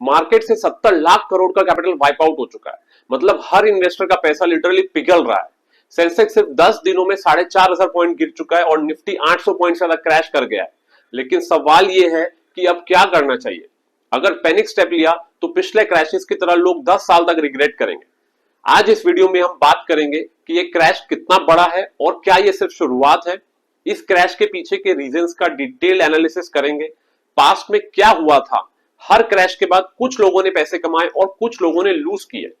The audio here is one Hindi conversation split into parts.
मार्केट से 70 लाख करोड़ का कैपिटल वाइप आउट हो चुका है। मतलब हर इन्वेस्टर का पैसा लिटरली पिघल रहा है। सेंसेक्स सिर्फ 10 दिनों में 4,500 पॉइंट गिर चुका है और निफ्टी 800 पॉइंट से ज्यादा क्रैश कर गया है। लेकिन सवाल यह है कि अब क्या करना चाहिए। अगर पैनिक स्टेप लिया तो पिछले क्रैशेस की तरह लोग 10 साल तक रिग्रेट करेंगे। आज इस वीडियो में हम बात करेंगे कि ये क्रैश कितना बड़ा है और क्या ये सिर्फ शुरुआत है। इस क्रैश के पीछे के रीजंस का डिटेल एनालिसिस करेंगे। पास्ट में क्या हुआ था, हर क्रैश के बाद कुछ लोगों ने पैसे कमाए और कुछ लोगों ने लूज किए।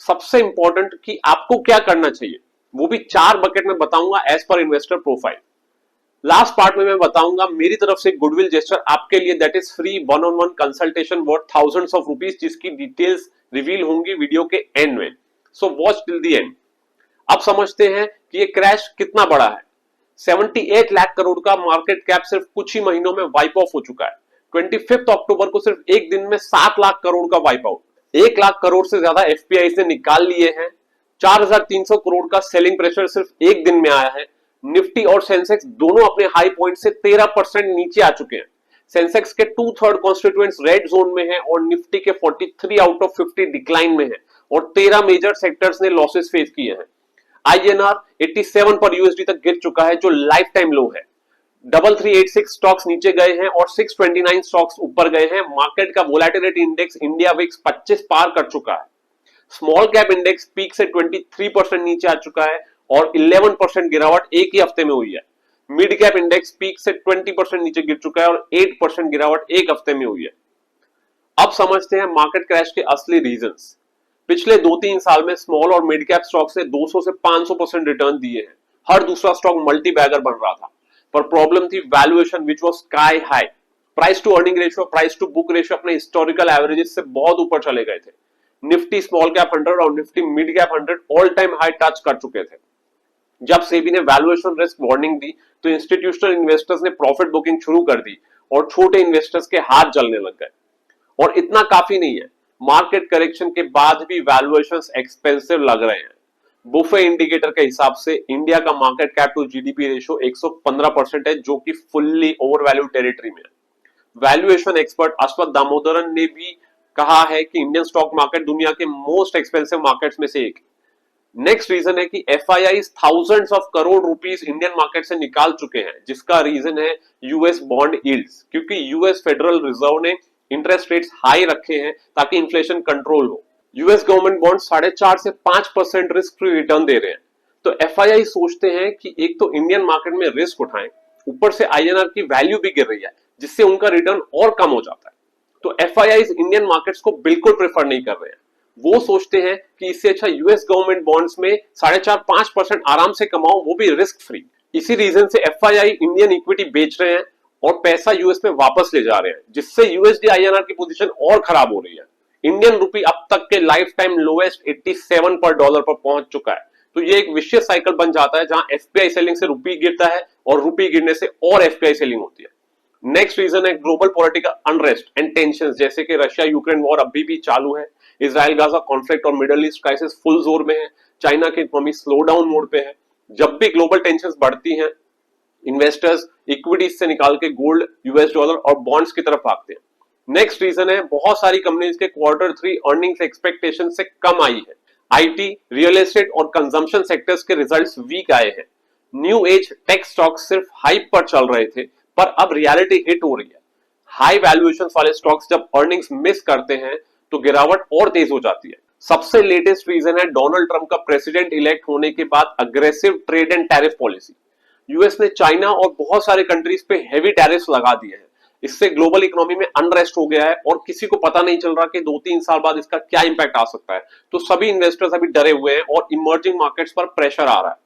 सबसे इंपॉर्टेंट कि आपको क्या करना चाहिए, वो भी 4 बकेट में बताऊंगा as per investor profile. Last part में मैं बताऊंगा मेरी तरफ से गुडविल जेस्चर आपके लिए, that is free 1-on-1 consultation worth thousands of rupees, जिसकी डिटेल्स रिवील होंगी वीडियो के एंड में। So watch till the end. अब समझते हैं कि ये क्रैश कितना बड़ा है। 78 लाख करोड़ का मार्केट कैप सिर्फ कुछ ही महीनों में वाइप ऑफ हो चुका है। 25 अक्टूबर को सिर्फ एक दिन में 7 लाख करोड़ का वाइप आउट। 1 लाख करोड़ से ज्यादा एफपीआई से निकाल लिए हैं। 4,300 करोड़ का सेलिंग प्रेशर सिर्फ एक दिन में आया है। निफ्टी और सेंसेक्स दोनों अपने हाई पॉइंट से 13% नीचे आ चुके हैं। सेंसेक्स के 2/3 कॉन्स्टिट्यूएंट्स रेड जोन में हैं और निफ्टी के 43 आउट ऑफ 50 डिक्लाइन में है और 13 मेजर सेक्टर्स ने लॉसेस फेस किए हैं। आईएनआर 87 पर यूएसडी तक गिर चुका है, जो लाइफ टाइम लो है। 3386 स्टॉक्स नीचे गए हैं और 629 स्टॉक्स ऊपर गए हैं। मार्केट का वोलेटिलिटी इंडेक्स इंडिया विक्स 25 पार कर चुका है। स्मॉल कैप इंडेक्स पीक से 23% नीचे आ चुका है और 11% गिरावट एक ही हफ्ते में हुई है। मिड कैप इंडेक्स पीक से 20% नीचे गिर चुका है और 8% गिरावट एक हफ्ते में हुई है। अब समझते हैं मार्केट क्रैश के असली रीजंस। पिछले 2-3 साल में स्मॉल और मिड कैप स्टॉक से 200 से 500% रिटर्न दिए हैं। हर दूसरा स्टॉक मल्टी बैगर बन रहा था, पर प्रॉब्लम थी valuation which was sky high. Price to earning ratio, price to book ratio अपने हिस्टोरिकल एवरेजेस से बहुत ऊपर चले गए थे। निफ्टी स्मॉल कैप 100 और Nifty mid cap 100 all time high touch कर चुके थे। जब सेबी ने वैल्यूएशन रिस्क वार्निंग दी तो इंस्टीट्यूशनल इन्वेस्टर्स ने प्रॉफिट बुकिंग शुरू कर दी और छोटे इन्वेस्टर्स के हाथ जलने लग गए। और इतना काफी नहीं है, मार्केट करेक्शन के बाद भी वैल्यूएशंस एक्सपेंसिव लग रहे हैं। बुफे इंडिकेटर के हिसाब से इंडिया का market cap to GDP ratio 115% है, जो कि फुल्ली ओवरवैल्यू टेरिटरी में है। वैल्यूएशन एक्सपर्ट अश्वथ दामोदरन ने भी कहा है कि इंडियन स्टॉक मार्केट दुनिया के मोस्ट एक्सपेंसिव मार्केट्स में से एक। नेक्स्ट रीजन है कि FIIs thousands of crore rupees Indian market से निकाल चुके हैं, जिसका रीजन है यूएस बॉन्ड यील्ड्स, क्योंकि यूएस फेडरल रिजर्व ने इंटरेस्ट रेट्स हाई रखे हैं ताकि इन्फ्लेशन कंट्रोल हो। यूएस गवर्नमेंट बॉन्ड 4.5 से 5% रिस्क फ्री रिटर्न दे रहे हैं। तो एफआईआई सोचते हैं कि एक तो इंडियन मार्केट में रिस्क उठाएं, ऊपर से आईएनआर की वैल्यू भी गिर रही है, जिससे उनका रिटर्न और कम हो जाता है। तो एफआईआईज इंडियन मार्केट्स को बिल्कुल प्रेफर नहीं कर रहे हैं। वो सोचते हैं कि इससे अच्छा यूएस गवर्नमेंट बॉन्ड्स में 4.5-5% आराम से कमाओ, वो भी रिस्क फ्री। इसी रीजन से एफआईआई इंडियन इक्विटी बेच रहे हैं और पैसा यूएस में वापस ले जा रहे हैं, जिससे यूएसडी आईएनआर की पोजीशन और खराब हो रही है। इंडियन रुपी अब तक के लाइफ टाइम लोएस्ट 87 पर डॉलर पर पहुंच चुका है। तो ये एक विशियस साइकिल बन जाता है, जहां एफपीआई सेलिंग से रुपी गिरता है और रुपी गिरने से और एफपीआई सेलिंग होती है। नेक्स्ट रीजन है global political unrest and tension, जैसे कि रशिया यूक्रेन वॉर अभी भी चालू है, इजराइल गाजा कॉन्फ्लिक्ट और मिडिल ईस्ट क्राइसिस फुल जोर में है, चाइना की इकोनॉमी स्लो डाउन मोड पे है। जब भी ग्लोबल टेंशंस बढ़ती हैं, इन्वेस्टर्स इक्विटीज से निकाल के गोल्ड, यूएस डॉलर और बॉन्ड्स की तरफ भागते हैं। नेक्स्ट रीजन है बहुत सारी कंपनीज के Q3 अर्निंग्स एक्सपेक्टेशन से कम आई है। आईटी, रियल एस्टेट और कंजम्पशन सेक्टर्स के रिजल्ट्स वीक आए हैं। न्यू एज टेक स्टॉक्स सिर्फ हाइप पर चल रहे थे, पर अब रियलिटी हिट हो रही है। हाई वैल्यूएशन वाले स्टॉक्स जब अर्निंग्स मिस करते हैं तो गिरावट और तेज हो जाती है। सबसे लेटेस्ट रीजन है डोनाल्ड ट्रंप का प्रेसिडेंट इलेक्ट होने के बाद aggressive trade and tariff policy. US ने चाइना और बहुत सारे कंट्रीज पे हेवी टैरिफ्स लगा दिए हैं। इससे ग्लोबल इकोनॉमी में अनरेस्ट हो गया है और किसी को पता नहीं चल रहा कि 2-3 साल बाद इसका क्या इंपैक्ट आ सकता है। तो सभी इन्वेस्टर्स अभी डरे हुए हैं और इमर्जिंग मार्केट्स पर प्रेशर आ रहा है।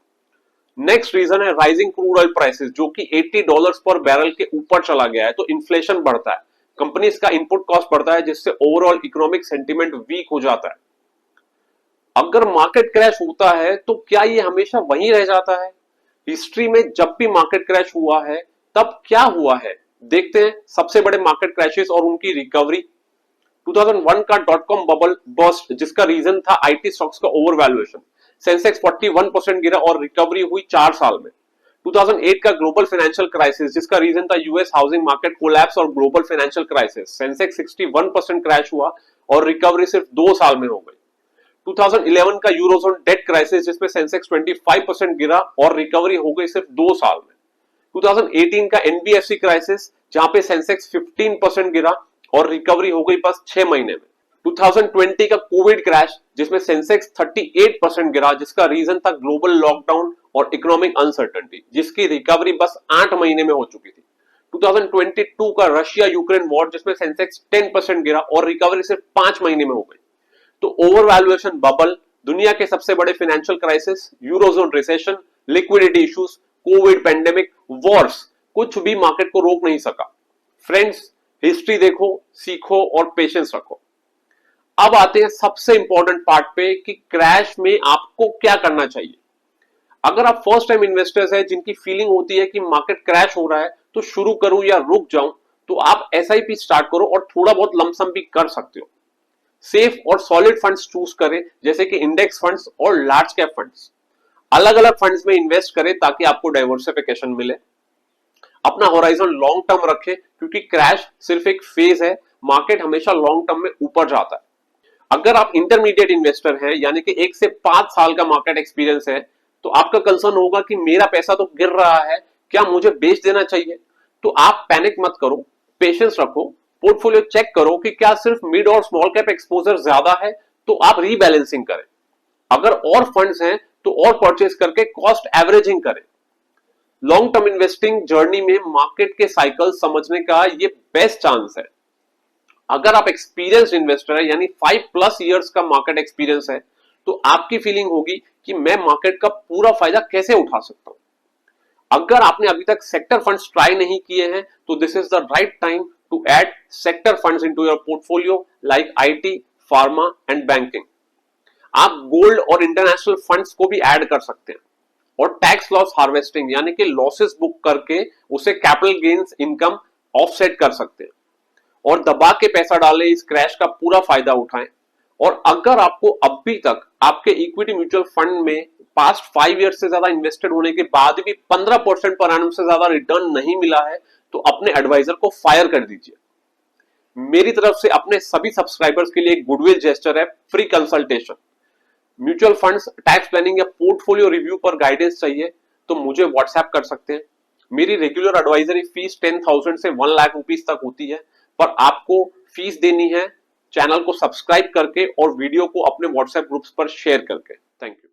नेक्स्ट रीजन है राइजिंग क्रूड ऑयल प्राइसेस, जो कि $80 पर बैरल के ऊपर चला गया है। तो इन्फ्लेशन बढ़ता है, कंपनीज का इनपुट कॉस्ट बढ़ता है, जिससे ओवरऑल इकोनॉमिक सेंटीमेंट वीक हो जाता है। अगर मार्केट क्रैश होता है तो क्या ये हमेशा वहीं रह जाता है? हिस्ट्री में जब भी मार्केट क्रैश हुआ है तब क्या हुआ है, देखते हैं सबसे बड़े मार्केट क्रैशेस और उनकी रिकवरी। 2001 का .com बबल बस्ट, जिसका रीजन था आईटी स्टॉक्स का ओवर वैल्यूएशन। सेंसेक्स 41% गिरा और रिकवरी हुई 4 साल में। 2008 का ग्लोबल फाइनेंशियल क्राइसिस, जिसका रीजन था यूएस हाउसिंग मार्केट कोलैप्स और global financial crisis, Sensex 61% crash हुआ और रिकवरी सिर्फ 2 साल में हो गई। 2011 का यूरोजोन डेट क्राइसिस, जिसमें सेंसेक्स 25% गिरा और रिकवरी हो गई सिर्फ 2 साल में। 2018 का एनबीएफसी क्राइसिस, जहां पे सेंसेक्स 15% गिरा और रिकवरी हो गई बस 6 महीने में। 2020 का कोविड क्रैश, जिसमें सेंसेक्स 38% गिरा, जिसका रीजन था ग्लोबल लॉकडाउन और इकोनॉमिक अनसर्टेनिटी, जिसकी रिकवरी बस 8 महीने में हो चुकी थी। 2022 का रशिया यूक्रेन वॉर, जिसमें सेंसेक्स 10% गिरा और रिकवरी सिर्फ 5 महीने में हो गई। तो ओवर वैल्यूएशन बबल, दुनिया के सबसे बड़े financial crisis, eurozone recession, liquidity issues, Covid pandemic, Wars, कुछ भी मार्केट को रोक नहीं सका। फ्रेंड्स, हिस्ट्री देखो, सीखो और पेशेंस रखो। अब आते हैं सबसे इंपॉर्टेंट पार्ट पे कि क्रैश में आपको क्या करना चाहिए। अगर आप फर्स्ट टाइम इन्वेस्टर्स हैं जिनकी फीलिंग होती है कि मार्केट क्रैश हो रहा है तो शुरू करूं या रुक जाऊं, तो आप एसआईपी स्टार्ट करो और थोड़ा बहुत लमसम भी कर सकते हो। सेफ और सॉलिड फंड्स चूज करें, जैसे कि इंडेक्स फंड्स और लार्ज कैप फंड्स। अलग अलग फंड्स में इन्वेस्ट करें ताकि आपको डाइवर्सिफिकेशन मिले। अपना होराइजन लॉन्ग टर्म रखें, क्योंकि क्रैश सिर्फ एक फेज है, मार्केट हमेशा लॉन्ग टर्म में ऊपर जाता है। अगर आप इंटरमीडिएट इन्वेस्टर हैं, यानी कि 1 से 5 साल का मार्केट एक्सपीरियंस है, तो आपका कंसर्न होगा कि मेरा पैसा तो गिर रहा है, क्या मुझे बेच देना चाहिए। तो आप पैनिक मत करो, पेशेंस रखो, पोर्टफोलियो चेक करो कि क्या सिर्फ मिड और स्मॉल कैप एक्सपोजर ज्यादा है, तो आप रीबैलेंसिंग करें। अगर और फंड्स हैं तो और परचेज करके कॉस्ट एवरेजिंग करें। लॉन्ग टर्म इन्वेस्टिंग जर्नी में मार्केट के साइकिल समझने का ये बेस्ट चांस है। अगर आप एक्सपीरियंस्ड इन्वेस्टर है, यानी 5+ इयर्स का मार्केट एक्सपीरियंस है, तो आपकी फीलिंग होगी कि मैं मार्केट का पूरा फायदा कैसे उठा सकता हूं। अगर आपने अभी तक सेक्टर फंड्स ट्राई नहीं किए हैं, तो this is the right time to add sector funds into your portfolio, like IT, pharma and banking. आप गोल्ड और इंटरनेशनल फंड्स को भी ऐड कर सकते हैं और टैक्स लॉस हार्वेस्टिंग, यानी कि लॉसेस बुक करके उसे कैपिटल गेन्स इनकम ऑफसेट कर सकते हैं और दबा के पैसा डालें, इस क्रैश का पूरा फायदा उठाएं। और अगर आपको अभी तक आपके इक्विटी म्यूचुअल फंड में पास्ट 5 ईयर से ज्यादा इन्वेस्टेड होने के बाद भी 15% पर एनम से ज्यादा रिटर्न नहीं मिला है, तो अपने एडवाइजर को फायर कर दीजिए। मेरी तरफ से अपने सभी सब्सक्राइबर्स के लिए एक गुडविल जेस्चर है, free consultation. Mutual funds, tax planning या पोर्टफोलियो रिव्यू पर गाइडेंस चाहिए तो मुझे व्हाट्सएप कर सकते हैं। मेरी रेगुलर एडवाइजरी फीस 10,000 से 1 लाख रुपीस तक होती है, पर आपको फीस देनी है चैनल को सब्सक्राइब करके और वीडियो को अपने व्हाट्सएप ग्रुप्स पर शेयर करके। Thank you.